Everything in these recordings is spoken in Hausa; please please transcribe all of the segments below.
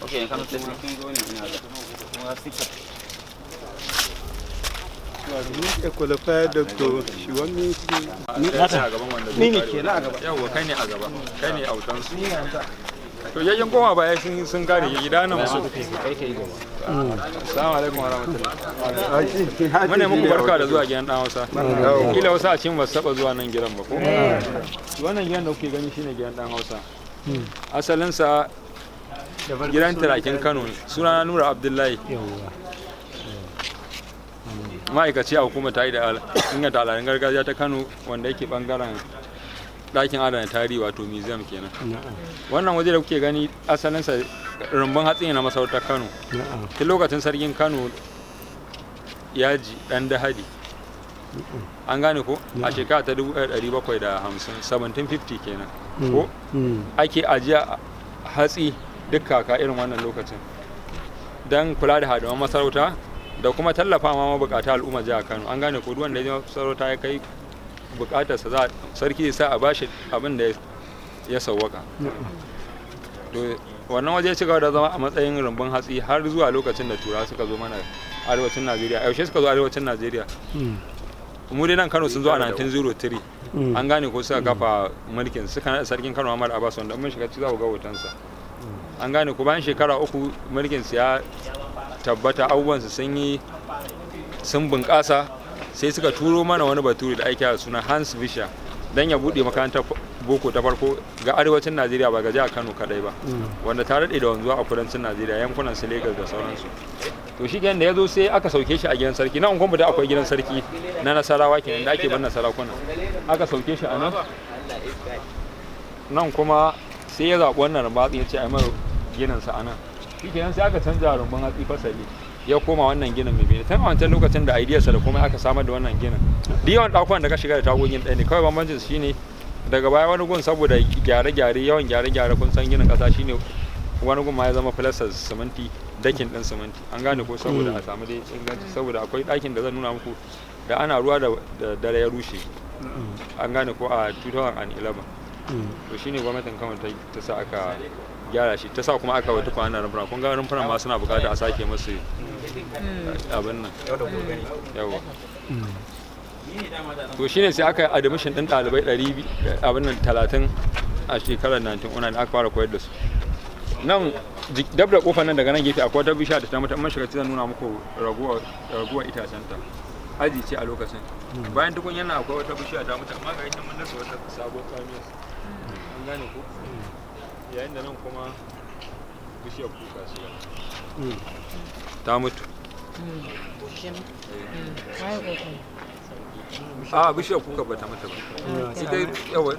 Okay, Kano State kin zo ne ina da. Ya qualified doctor shi wani ni a gaban wanda ni ne ke na a gaba. Yawwa kai ne a gaba, kai ne autan su. To yayin koma baya sun gane gida nan su kai kai gaba. Assalamu alaikum wa rahmatullahi. Mune muku barka da zuwa gidan dan Hausa. Kila wasu a cikin ba su taba zuwa nan gidan ba ko? Wannan gidan da kuke gani shine gidan dan Hausa. Asalin sa gidan turakin Kano ne. Sunana Nura Abdullahi. Ma'aikaci a hukumar ta yi da inganta al'adun gargajiya ta Kano wanda yake bangaren ɗakin adana tarihi wato museum kenan. Wannan waje da kuke gani asalinsa rumbun hatsi na masarautar Kano. Tun lokacin sarkin Kano yaji dan dahadi. An gane ko a shekara ta 1750 1750 kenan ko ake ajiya hatsi duk kaka irin wannan lokacin don kula da hadawan masarauta da kuma tallafa ma mabukata al'umma jihar Kano. An gane ko duk wanda ya sarauta ya kai bukatarsa za sarki sa a bashi abin da ya sauwaka. To wannan waje ci gaba da zama a matsayin rumbun hatsi har zuwa lokacin da turawa suka zo mana arewacin Najeriya. Yaushe suka zo arewacin Najeriya? Mu dai nan Kano sun zo a 1903. An gane ko suka kafa mulkin suka naɗa sarkin Kano Ahmad Abbas wanda mun shiga ci za ku ga hotonsa. An gane ko bayan shekara 3 mulkin su ya tabbata abubuwan su sun bunƙasa sai suka turo mana wani bature da ake da suna Hans Vischer dan ya bude makarantar boko ta farko ga arewacin Najeriya ba ga jihar Kano kadai ba wanda ta rade da wanzuwa a kudancin Najeriya yankunan su Lagos da sauransu. To shi kenan da yazo sai aka sauke shi a gidan sarki nan kuma da akwai gidan sarki na Nasarawa kenan da ake binne sarakuna aka sauke shi a nan kuma sai ya zaɓi wannan rumbatsi ya ce ai mai ginin sa anan. Shi kenan sai aka canja rumbun hatsi fasali ya koma wannan ginin mai bene tun a wancan lokacin da idiyarsa da komai aka samar da wannan ginin duk yawan ɗakunan da ka shiga da tagogin ɗaya ne kawai bambancin shine daga baya wani gun saboda gyare-gyare yawan gyare-gyare kun san ginin ƙasa shine wani gun ma ya zama filastar siminti dakin ɗin siminti. An gane ko saboda a samu dai inganci saboda akwai ɗakin da zan nuna muku da ana ruwa da dare ya rushe. An gane ko a 2011 to shine gwamnatin Kano ta sa aka gyara shi ta sa kuma aka wata kwanan rumfuna kun ga rumfunan ma suna bukata a sake musu abin nan yawa. To shine sai aka yi admission din ɗalibai 30 a shekarar 1909 da aka fara koyar da su. Nan dab da kofar nan daga nan gefe akwai wata bishiya da ta mutu amma shiga zan nuna muku raguwar itacen ta aji ce a lokacin. Bayan tukun yana akwai wata bishiya ta mutu amma ga ita mun nasa wata sabuwar kamiyar. An gane ko yayin da nan kuma bishiyar kuka ce ta mutu. A bishiyar kuka ba ta mutu ba ita yawa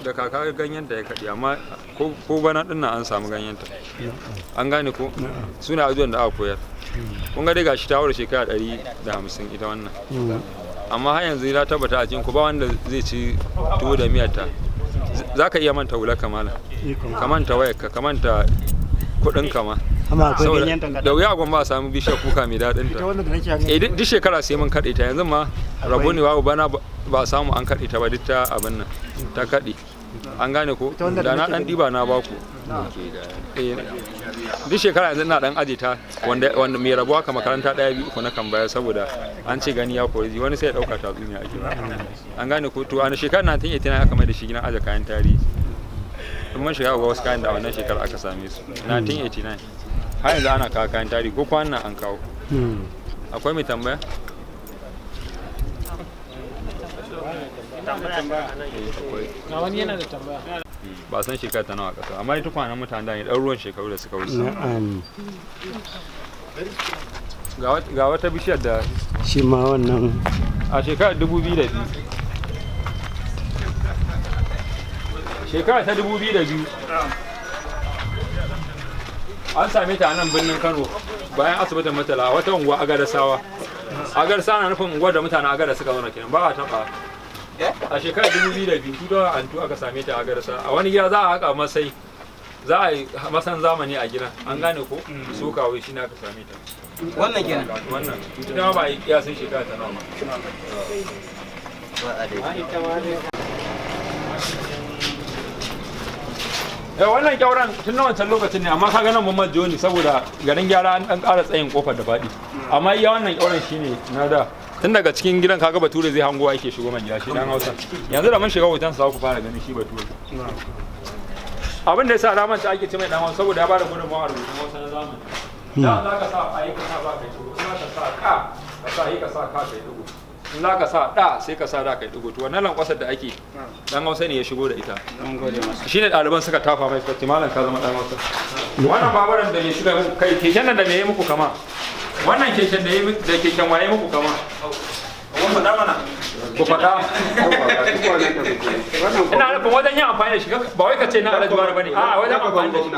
da kaka ganyen da ya kaɗi amma ko bana ɗin nan an samu ganyen ta. An gane ko suna azuwan da aka koyar kun ga dai gashi ta wuce shekara 150 ita wannan amma har yanzu na tabbata a cikin ku ba wanda zai ci tuwo da miyar ta. Za ka iya manta hular kamala ka manta wayarka ka manta kuɗin kama da wuya gwamma a samu bishiyar kuka mai daɗin ta. Duk shekara sai mun kaɗe ta yanzu ma rabo ne babu bana ba a samu an kaɗe ta ba duk ta abin nan ta kaɗe. An gane ko da na ɗan ɗiba na baku duk shekara yanzu na ɗan aje ta wanda mai rabuwa ka makaranta 1-2 na kan baya saboda an ce gani ya koyi wani sai ya ɗauka tatsuniya ake. An gane ko to a shekarar 1989 aka mai da shi gidan aje kayan tarihi. Mun shiga ga wasu kayan da wannan shekarar aka same su 1989 har yanzu ana kawo kayan tarihi ko kwanan an kawo. Akwai mai tambaya? Na wani yana da tambaya. Ba san shekara ta nawa ƙasa amma ita kwanan mutane da ne ɗan ruwan shekaru da suka wuce. Ga wata bishiyar da shi ma wannan a shekarar 2002 shekara ta 2002 an same ta a nan birnin Kano bayan asibitin Murtala a wata unguwa a Gadasawa agarsa na nufin unguwar da mutanen agara suka zauna kenan ba a taba a shekarar 2002 aka same ta agarsa a wani gida za a haka masai za a yi masan zamani a gidan an gane ko su kawai shi ne aka same ta wannan kenan wannan ita ba a yi kiyasin shekara ta nawa wannan kyauran tun na wancan lokacin ne amma kaga nan mun majjo ne saboda garin gyara an dan ƙara tsayin kofar da faɗi amma iya wannan kyauran shine na da tun daga cikin gidan kaga bature zai hangowa yake shigo man gida shi dan Hausa yanzu da mun shiga hoton sa ku fara ganin shi bature abin da yasa raman ta ake ce mai dan Hausa saboda ya bada gudunmawa a rubutun Hausa na zamani da za ka sa ayi ka sa ba kai to za ka sa ka sa yi ka sa ka kai dugo in za ka sa da sai ka sa da kai dugo to wannan lankwasar da ake dan Hausa ne ya shigo da ita shine ɗaliban suka tafa mai suka ce malam ka zama dan Hausa wannan babaran da ya shiga kai keken nan da me yayi muku kama wannan keken da keken waye muku kama wannan da mana ku faɗa ina nufin wajen yin amfani da shi ba wai ka ce na alajuwa bane a wajen amfani da shi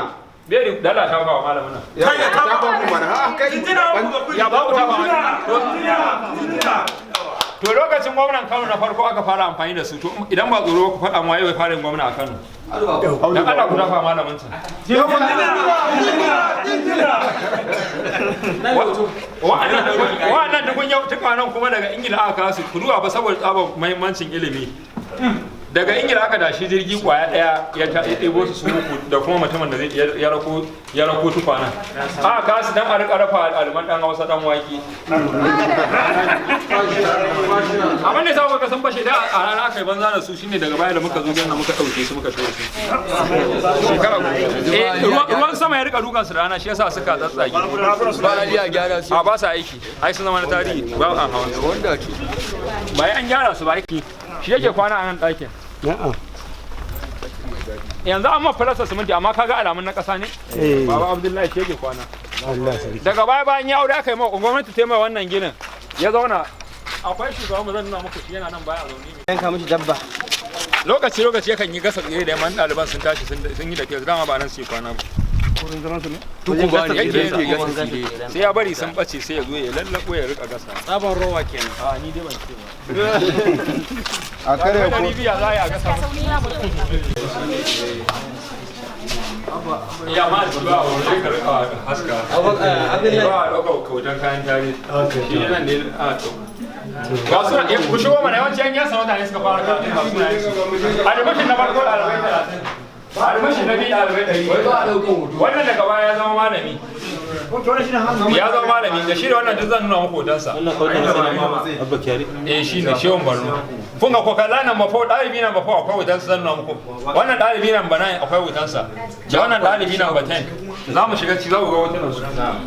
beri dala ta ba wa malamin nan kai ta ba mu mana ha kai ya ba ku ta ba to lokacin gwamnan Kano na farko aka fara amfani da su to idan ba tsoro ku faɗa mu waye fara yin gwamna a Kano dan Allah ku dafa malamin sa wa'annan dukun yau tukwanan kuma daga Ingila aka kasu ku duba ba saboda tsabar muhimmancin ilimi daga Ingila aka dashi jirgi kwaya daya ya ɗebo su uku da kuma mutumin da zai ya rako tukwanan aka kasu dan a rika rafa alman dan Hausa dan waki abin da sa ka san fashe da a rana aka yi banza da su shine daga baya da muka zo ganna muka dauke su muka tura su shekara ruwan sama ya rika dukan su da rana shi yasa suka tsatsage ba a gyara su a ba su aiki ai sun zama na tarihi ba an hawan wanda ke bai an gyara su ba aiki shi yake kwana a nan ɗakin yanzu an ma falasa siminti amma kaga alamun na ƙasa ne baba Abdullahi shi yake kwana daga baya bayan ya aure aka yi ma gwamnati ta mai wannan ginin ya zauna akwai shugaban mu zan nuna muku shi yana nan baya a zaune ne yanka mishi dabba lokaci yakan yi gasa tsire da yamman ɗaliban sun tashi sun yi da ke dama ba nan suke kwana ba wurin zaman su ne tuku ba ne yake gasa tsire sai ya bari sun bace sai ya zo ya lallabo ya rika gasa tsaban rowa kenan a ni dai ban ce ba a kare ko biya za a gasa ya ma ji ba wani ka rika haska Abdullahi ba a ɗauka kautan kayan tarihi shi ne nan ne a to ga suna ku shigo mana yawanci an yasa mutane suka fara karatun ga sunayen su admission na farko ɗalibai 30 admission na biyu ɗalibai 100 wannan daga baya ya zama malami ya zama malami da shi da wannan duk zan nuna muku hotonsa shi ne shehun Borno kun ga kokala nan mafo ɗalibi nan mafo akwai hotonsa zan nuna muku wannan ɗalibi nan bana akwai hotonsa da wannan ɗalibi nan ba 10 za mu shiga ci za ku ga hotunan su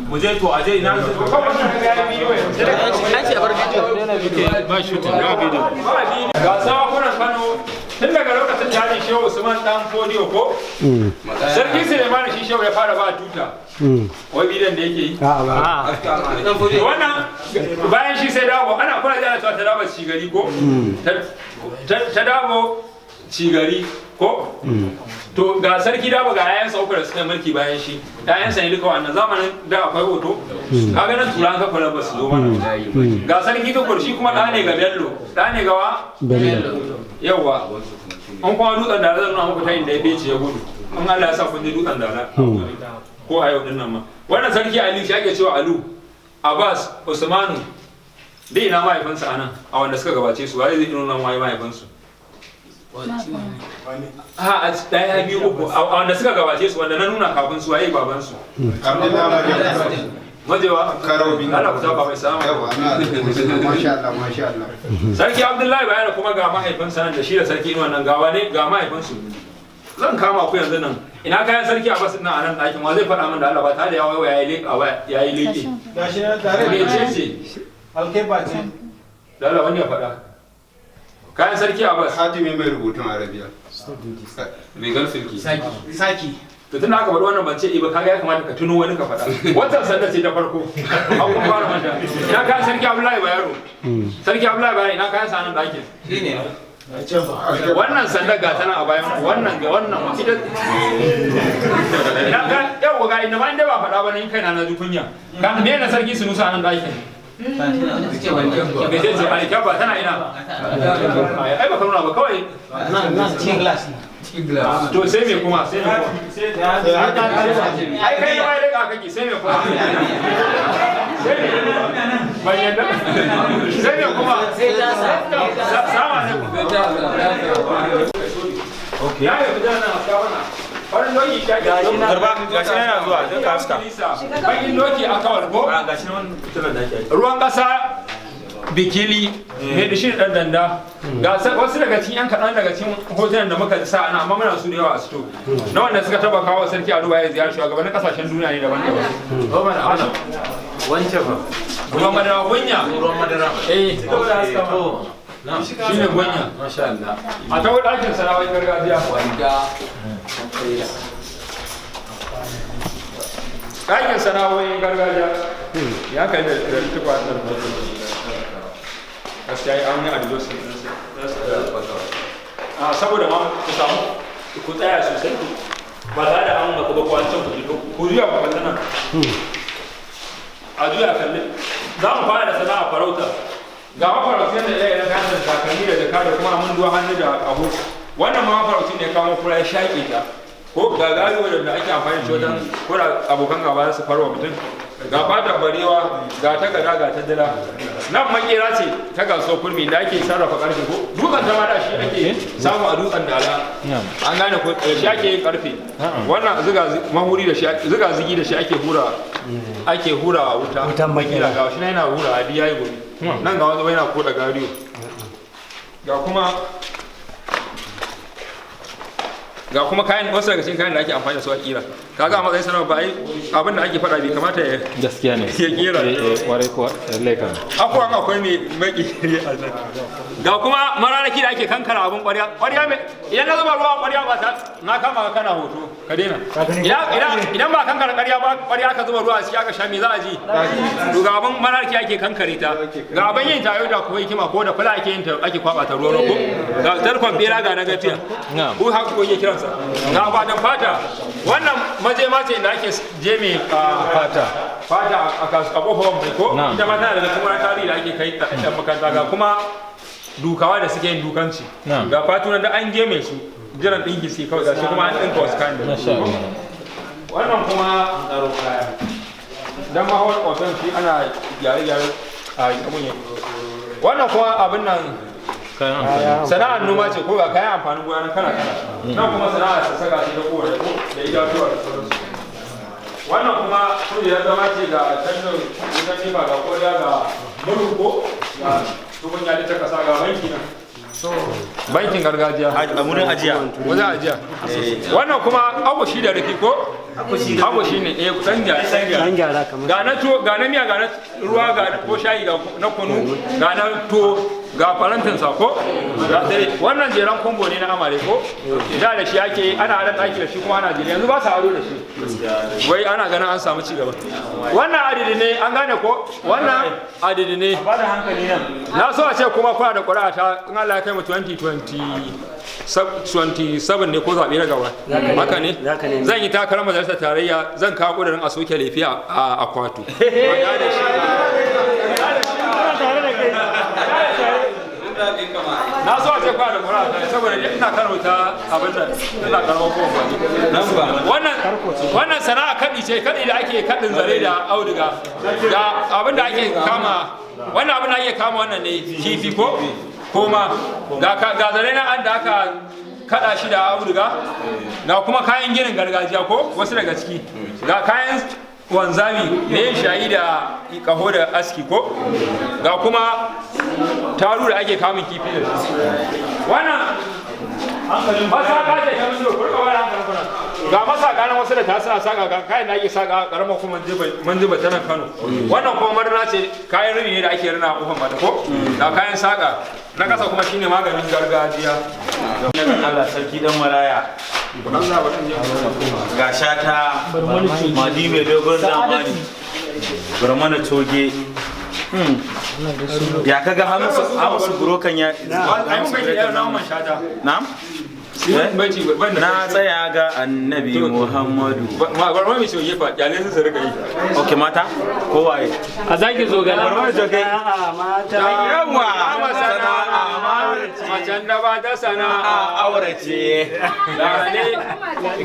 mu je to a je ina su ko wannan ga ya bidiyo an ce a bar bidiyo ba shooting ba bidiyo ga sakunan Kano tun daga lokacin da Haji Shehu Usman dan Fodiyo ko Sarki Suleiman shi Shehu ya fara ba tuta wai bidiyon da yake yi wannan bayan shi sai dawo ana kula da cewa ta dawo cigari ko ta dawo cigari ko to ga sarki dawo ga yayan uku da suka mulki bayan shi yayan sa ne duka wannan zamanin da akwai hoto kaga nan turan ka kula ba su zo mana ga sarki tukur shi kuma da ne ga Bello da ne ga wa Bello yawa an kuma dutsen da zan nuna muku ta inda ya bece ya gudu an Allah ya sa kun je dutsen da ko a yau din nan ma wannan sarki Ali shi ake cewa Alu Abbas Usmanu dai ina mahaifinsa anan a wanda suka gabace su wai zai nuna mahaifinsu a daya biyu uku a wanda suka gabace su wanda na nuna kafin su waye babansu majewa karobi Allah ku saba mai sama masha Allah sarki Abdullahi bayana kuma ga mahaifinsa nan da shi da sarki Inuwa nan ga wane ga mahaifinsu zan kama ku yanzu nan ina kayan sarki a basu nan a nan ɗakin wa zai faɗa min da Allah ba tare da yawa ya yi leƙe gashi na tare da ce alkeba ce da Allah wani ya faɗa kayan sarki a bas hatimi mai rubutun arabiya rigar sarki saki to tun aka faɗi wannan ban ce ba kaga ya kamata ka tuno wani ka faɗa wannan sanda ce ta farko an kuma fara manta ina kayan sarki Abdullahi Bayero sarki Abdullahi Bayero ina kayan sanan ɗakin shine wannan sanda ga tana a bayan wannan ga wannan ita ina ga yawa ga inda ba inda ba faɗa ba ne kaina na ji kunya kan me na sarki su nusa nan ɗakin Me zai ce alkyabba tana ina? Ai ba ka nuna ba kawai. cikin glass. To sai me kuma? Sai me kuma? Ai kai ma daga kake sai me kuma? Sai me kuma? Ban yadda. Sai me kuma? Sai ta sama ne kuma. Okay. Ya yi bidana ka wana. Farin doki ta garba gashi yana zuwa don ka haska. Bakin doki a kawar ko? Gashi nan fitilar da ake. Ruwan kasa bikili mai dishin dan danda. Ga wasu daga cikin yan kaɗan daga cikin hotunan da muka sa ana amma muna su da yawa a sito. Na wanda suka taba kawo sarki a Dubai ya ziyara shugabannin kasashen duniya ne daban-daban. Wance ba. Ruwan madara gunya. Ruwan madara. Eh. Shi ne gunya. Masha Allah. A ta wuɗa ɗakin sana'o'in gargajiya. Ɗakin sana'o'in gargajiya ya kai da tuba da gaskiya yi an yi adizo su saboda ma ku samu ku tsaya sosai ba za da an maka ba kwancin ku juya ku kalli nan a juya kalli za mu fara da sana'a farauta ga mafarauci yadda ya yi na kasar takalmi da jaka da kuma mun zuwa hannu da abu wannan ma mafarauci ne kawo kura ya shaƙe ta ko ga gariwa da ake amfani da wajen kura abokan gaba su farwa mutum ga fata barewa ga ta gada ga ta dila nan makera ce ta gaso kurmi da ake sarrafa karfe ko dutsen ta mada shi ake samu a dutsen dala an gane ko shi ake yin karfe wannan mahuri da shi zuga zigi da shi ake hura a wuta wutan makera ga shi na yana hura a diya yi gobe nan ga wanda yana koda gariyo ga kuma kayan wasu daga cikin kayan da ake amfani da su a kira kaga a matsayin sanarwa ba ai abin da ake faɗa bai kamata ya gaskiya ne ya kira kwarai kuwa lallai kan akwai mai makiri a nan ga kuma mararaki da ake kankara abin ƙwarya mai idan na zuba ruwa ƙwarya ba ta na kama ka kana hoto ka daina idan ba kankara ƙwarya ka zuba ruwa a ciki aka sha me za a ji to ga abin mararaki ake kankare ta ga abin yin ta yau da kuma hikima ko da fula ake yin ta ake kwaba ta ruwa ko ga tarkon bera ga na gafiya ko haka ko yake kiransa ga abadan fata wannan maje mace da ake je mai fata a kofar mai ko ita ma tana daga kuma tarihi da ake kai ɗan makaranta ga kuma dukawa da suke yin dukanci ga fatunan da an game su jiran ɗinki sai kawai gashi kuma an ɗinka wasu kayan da wannan kuma an ƙaro kaya dan ma hawan ƙwasan shi ana gyare-gyare a abun yau wannan kuma abin nan sana'ar noma ce ko ga kayan amfanin gona kana nan kuma sana'ar sassaka ce da kowane da itatuwa da sauransu wannan kuma kujiyar zama ce ga canjin wutan nefa ga koriya ga murko ga tukunya da ta kasa ga banki nan bankin gargajiya a wurin ajiya wajen ajiya wannan kuma agushi da rufi ko agushi ne dan gyara ga na to ga na miya ga na ruwa ga ko shayi ga na kunu ga na to ga farantin sako wannan jeran kombo ne na amare ko da shi ake ana haɗa ɗaki da shi kuma ana jiri yanzu ba su ado da shi wai ana ganin an samu ci gaba wannan adidi ne an gane ko wannan adidi ne na so a ce kuma kuna da ƙuri'a ta in Allah ya kai mu 2027 ne ko zaɓe na gaba haka ne zan yi takarar majalisar tarayya zan kawo ƙudurin a soke laifi a akwatu na so a ce kwa da kura saboda ina karo ta abin da ina karo ko wannan sana'a kadi ce kadi da ake kadin zare da auduga da abin da ake kama wannan abin da ake kama wannan ne kifi ko koma ga zare na an da aka kada shi da auduga ga kuma kayan ginin gargajiya ko wasu daga ciki ga kayan wanzami ne yin shayi da kaho da aski ko ga kuma taru da ake kamun kifi da su wannan masaka ce ta musu kurka wani hankalin kuna ga masaka na wasu da ta suna saka ga kayan da ake saka karamar kuma manjiba ta nan Kano wannan kuma marina ce kayan rini ne da ake rina a kofar mata ko ga kayan saka na kasa kuma shine maganin gargajiya Allah sarki dan maraya ga shata madi mai dogon zamani burmana coge ya kaga hamsu burokan ya na'am Na tsaya ga annabi Muhammadu. Bar ma mi ce gefa, kyale su rika yi. Ok mata? Ko waye? A zaki zo gana. Bar ma jogai. Yawa, sana'a macen da ba ta sana'a Aurace.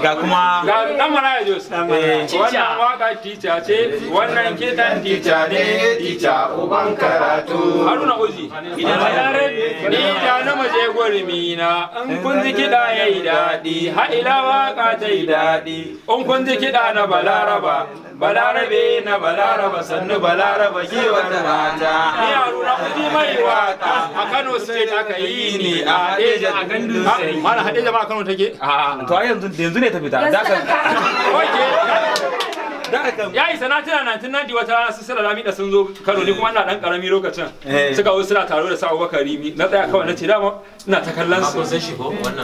ga kuma ga dan Maraya Jos. Wannan waka tica ce, wannan kitan tica ne, tica uban karatu. Haruna Uzi. Ni da na maje gurmi na, in kun ji kiɗa yayi daɗi, ha ila waka ta yi daɗi. In kun ji kiɗa na Balaraba, Balarabe na Balaraba sannu Balaraba giwar mata. Ni Haruna Uzi mai waka a Kano State aka yi ni a Hadeja a gandu sai. Mana Hadeja ba Kano take? To yanzu ne ta fita. Ya yi sana tana 1990 wata rana su sira lami da sun zo Kano ni kuma ina dan karami lokacin suka zo suna taro da sa Abubakar Rimi na tsaya kawai nace dama ina ta kallon su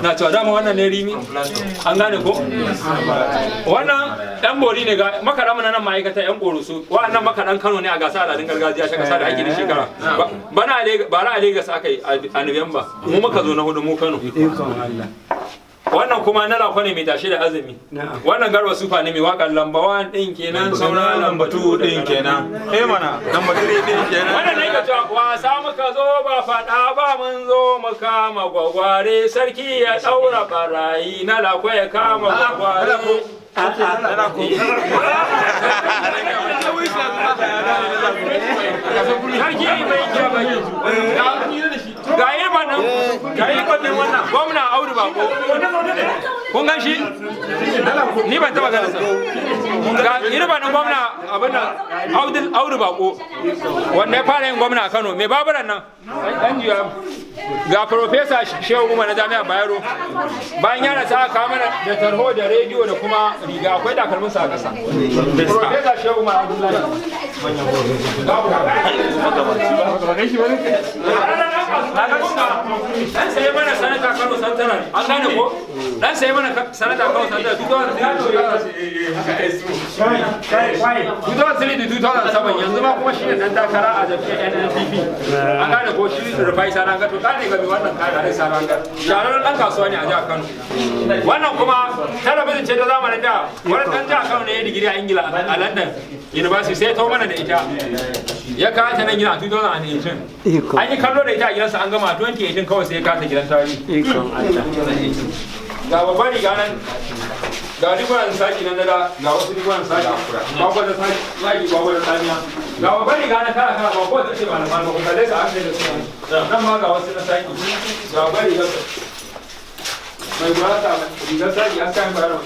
na cewa dama wannan ne Rimi an gane ko wannan dan bori ne ga makaɗan nan ma'aikata yan ƙoroso wa'annan makaɗan Kano ne a gasa aladun gargajiya ta kasa da ake da shekara bara a Lagos aka yi a Nuwamba mu muka zo na hudu mu Kano wannan kuma na rakwa ne mai tashe da azumi wannan garba sufa ne mai wakan lamba 1 din kenan sauran lamba 2 din kenan mana lamba 3 din kenan wannan ne kace wasa muka zo ba fada ba mun zo mu kama gwagware sarki ya daura barayi na lakwa ya kama gwagware ga yi kwanin wannan gwamna Audu Bako kun gan shi ni ban taba ganin sa ga irbanin gwamna abin nan Audu Bako wanda ya fara yin gwamna a Kano mai baburan nan dan jiya ga Professor Shehu Umar na Jami'ar Bayero bayan ya rasa aka mana da tarho da rediyo da kuma riga akwai takalmin sa a ƙasa Professor Shehu Umar Abdullahi dan sai mana sanata Kano Santana an gane ko dan sai mana sanata Kano Santana 2007 yanzu ma kuma shi ne dan takara a jam'iyyar NNPP an gane ko shi Rufai Sananga to kane ga wannan kai da Sananga shahararren dan kasuwa ne a jihar Kano wannan kuma talabijin ce ta zamanin da wani dan jihar Kano ne ya digiri a Ingila a London University sai ta mana da ita ya kawo ta nan gida a 2018 an yi kallo da ita a gidansa an gama 2018 kawai sai ya kawo ta gidan tarihi ga babban riga nan ga rigunan saki nan da ga wasu rigunan saki babu da saki babu da tsamiya ga babban riga na kala kala babu da ce malama ba kuma dai sa aka da su nan ma ga wasu na saki ga babban riga mai gurata rigar saki an kai bayar